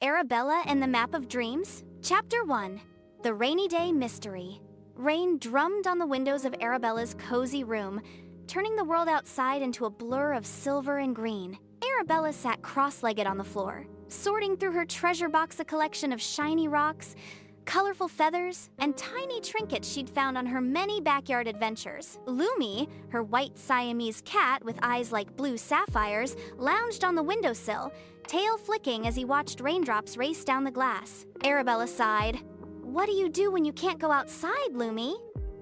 Arabella and the Map of Dreams? Chapter 1. The Rainy Day Mystery. Rain drummed on the windows of Arabella's cozy room, turning the world outside into a blur of silver and green. Arabella sat cross-legged on the floor, sorting through her treasure box, a collection of shiny rocks, colorful feathers, and tiny trinkets she'd found on her many backyard adventures. Lumi, her white Siamese cat with eyes like blue sapphires, lounged on the windowsill, tail flicking as he watched raindrops race down the glass. Arabella sighed. "What do you do when you can't go outside, Lumi?"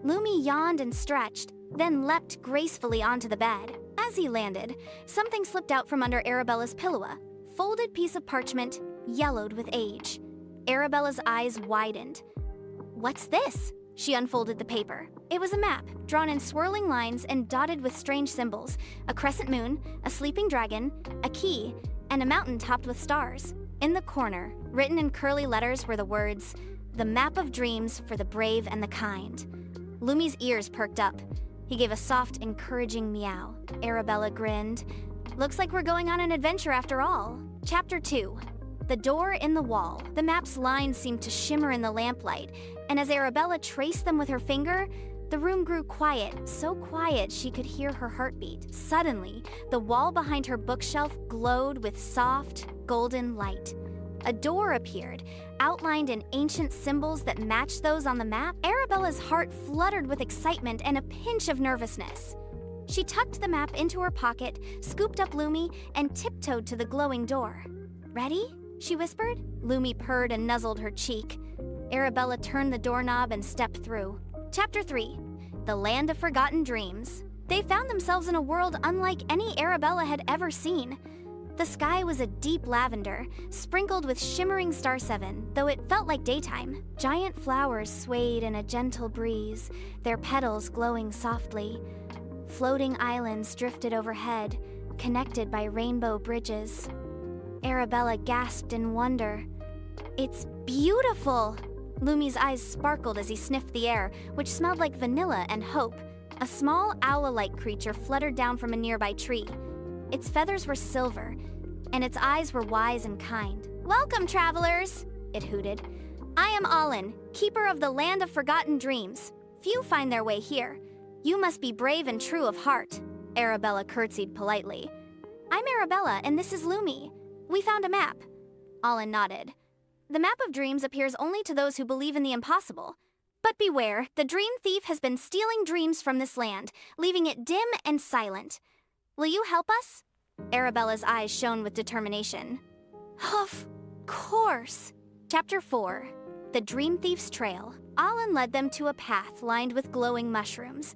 Lumi yawned and stretched, then leapt gracefully onto the bed. As he landed, something slipped out from under Arabella's pillow, a folded piece of parchment, yellowed with age. Arabella's eyes widened. "What's this?" She unfolded the paper. It was a map, drawn in swirling lines and dotted with strange symbols: a crescent moon, a sleeping dragon, a key, and a mountain topped with stars. In the corner, written in curly letters, were the words, "The Map of Dreams for the Brave and the Kind." Lumi's ears perked up. He gave a soft, encouraging meow. Arabella grinned. "Looks like we're going on an adventure after all." Chapter 2. The Door in the Wall. The map's lines seemed to shimmer in the lamplight, and as Arabella traced them with her finger, the room grew quiet, so quiet she could hear her heartbeat. Suddenly, the wall behind her bookshelf glowed with soft, golden light. A door appeared, outlined in ancient symbols that matched those on the map. Arabella's heart fluttered with excitement and a pinch of nervousness. She tucked the map into her pocket, scooped up Lumi, and tiptoed to the glowing door. "Ready?" she whispered. Lumi purred and nuzzled her cheek. Arabella turned the doorknob and stepped through. Chapter 3. The Land of Forgotten Dreams. They found themselves in a world unlike any Arabella had ever seen. The sky was a deep lavender, sprinkled with shimmering star seven, though it felt like daytime. Giant flowers swayed in a gentle breeze, their petals glowing softly. Floating islands drifted overhead, connected by rainbow bridges. Arabella gasped in wonder. "It's beautiful!" Lumi's eyes sparkled as he sniffed the air, which smelled like vanilla and hope. A small owl-like creature fluttered down from a nearby tree. Its feathers were silver, and its eyes were wise and kind. "Welcome, travelers!" it hooted. "I am Alin, keeper of the Land of Forgotten Dreams. Few find their way here. You must be brave and true of heart." Arabella curtsied politely. "I'm Arabella, and this is Lumi. We found a map." Alin nodded. "The Map of Dreams appears only to those who believe in the impossible. But beware, the dream thief has been stealing dreams from this land, leaving it dim and silent. Will you help us?" Arabella's eyes shone with determination. "Of course." Chapter 4. The Dream Thief's Trail. Alin led them to a path lined with glowing mushrooms.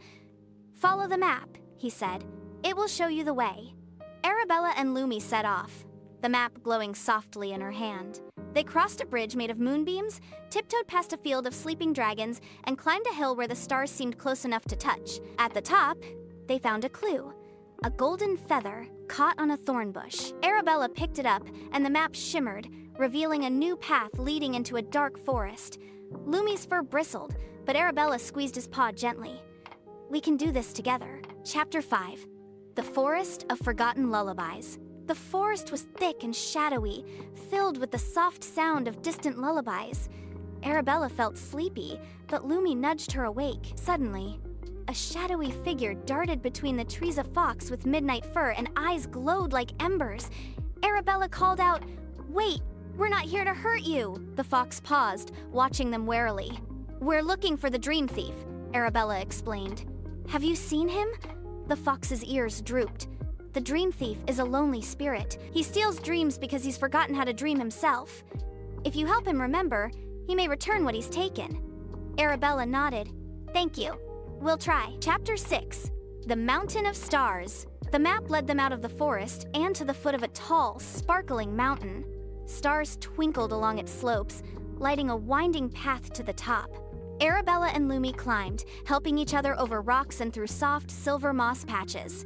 "Follow the map," he said. "It will show you the way." Arabella and Lumi set off, the map glowing softly in her hand. They crossed a bridge made of moonbeams, tiptoed past a field of sleeping dragons, and climbed a hill where the stars seemed close enough to touch. At the top, they found a clue. A golden feather caught on a thorn bush. Arabella picked it up, and the map shimmered, revealing a new path leading into a dark forest. Lumi's fur bristled, but Arabella squeezed his paw gently. "We can do this together." Chapter 5. The Forest of Forgotten Lullabies. The forest was thick and shadowy, filled with the soft sound of distant lullabies. Arabella felt sleepy, but Lumi nudged her awake. Suddenly, a shadowy figure darted between the trees, a fox with midnight fur and eyes glowed like embers. Arabella called out, "Wait, we're not here to hurt you." The fox paused, watching them warily. "We're looking for the dream thief," Arabella explained. "Have you seen him?" The fox's ears drooped. "The dream thief is a lonely spirit. He steals dreams because he's forgotten how to dream himself. If you help him remember, he may return what he's taken." Arabella nodded. "Thank you. We'll try." Chapter 6. The Mountain of Stars. The map led them out of the forest and to the foot of a tall, sparkling mountain. Stars twinkled along its slopes, lighting a winding path to the top. Arabella and Lumi climbed, helping each other over rocks and through soft silver moss patches.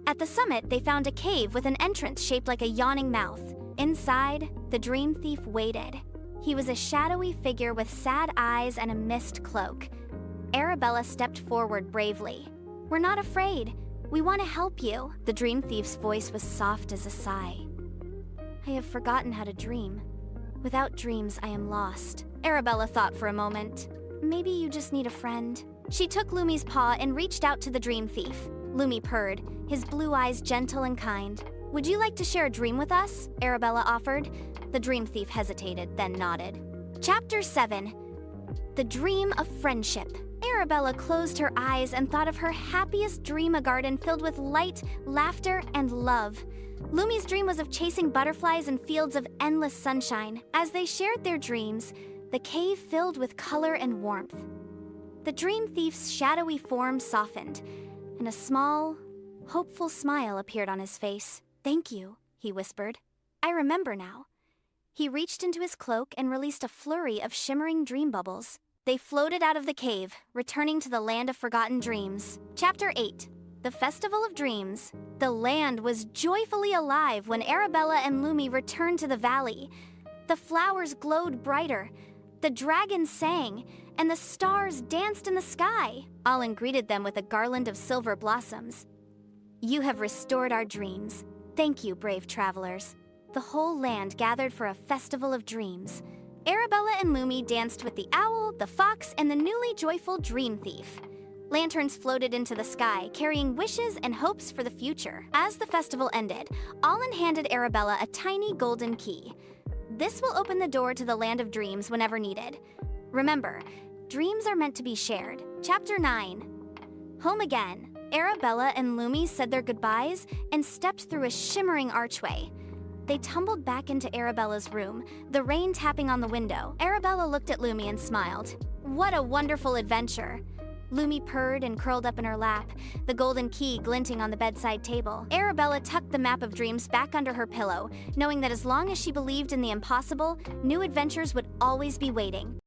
At the summit, they found a cave with an entrance shaped like a yawning mouth. Inside, the dream thief waited. He was a shadowy figure with sad eyes and a mist cloak. Arabella stepped forward bravely. "We're not afraid. We want to help you." The dream thief's voice was soft as a sigh. "I have forgotten how to dream. Without dreams, I am lost. Arabella thought for a moment. Maybe you just need a friend. She took Lumi's paw and reached out to the dream thief. Lumi purred, his blue eyes gentle and kind. Would you like to share a dream with us? Arabella offered. The dream thief hesitated, then nodded. Chapter 7. The Dream of Friendship. Arabella closed her eyes and thought of her happiest dream, a garden filled with light, laughter, and love. Lumi's dream was of chasing butterflies in fields of endless sunshine. As they shared their dreams, the cave filled with color and warmth. The dream thief's shadowy form softened, and a small, hopeful smile appeared on his face. Thank you, he whispered. I remember now. He reached into his cloak and released a flurry of shimmering dream bubbles. They floated out of the cave, returning to the land of forgotten dreams. Chapter 8. The Festival of Dreams. The land was joyfully alive when Arabella and Lumi returned to the valley. The flowers glowed brighter, the dragons sang, and the stars danced in the sky. Alin greeted them with a garland of silver blossoms. You have restored our dreams. Thank you, brave travelers. The whole land gathered for a festival of dreams. Arabella and Lumi danced with the owl, the fox, and the newly joyful dream thief. Lanterns floated into the sky, carrying wishes and hopes for the future. As the festival ended, Alin handed Arabella a tiny golden key. This will open the door to the land of dreams whenever needed. Remember, dreams are meant to be shared. Chapter 9. Home again. Arabella and Lumi said their goodbyes and stepped through a shimmering archway. They tumbled back into Arabella's room, the rain tapping on the window. Arabella looked at Lumi and smiled. What a wonderful adventure! Lumi purred and curled up in her lap, the golden key glinting on the bedside table. Arabella tucked the map of dreams back under her pillow, knowing that as long as she believed in the impossible, new adventures would always be waiting.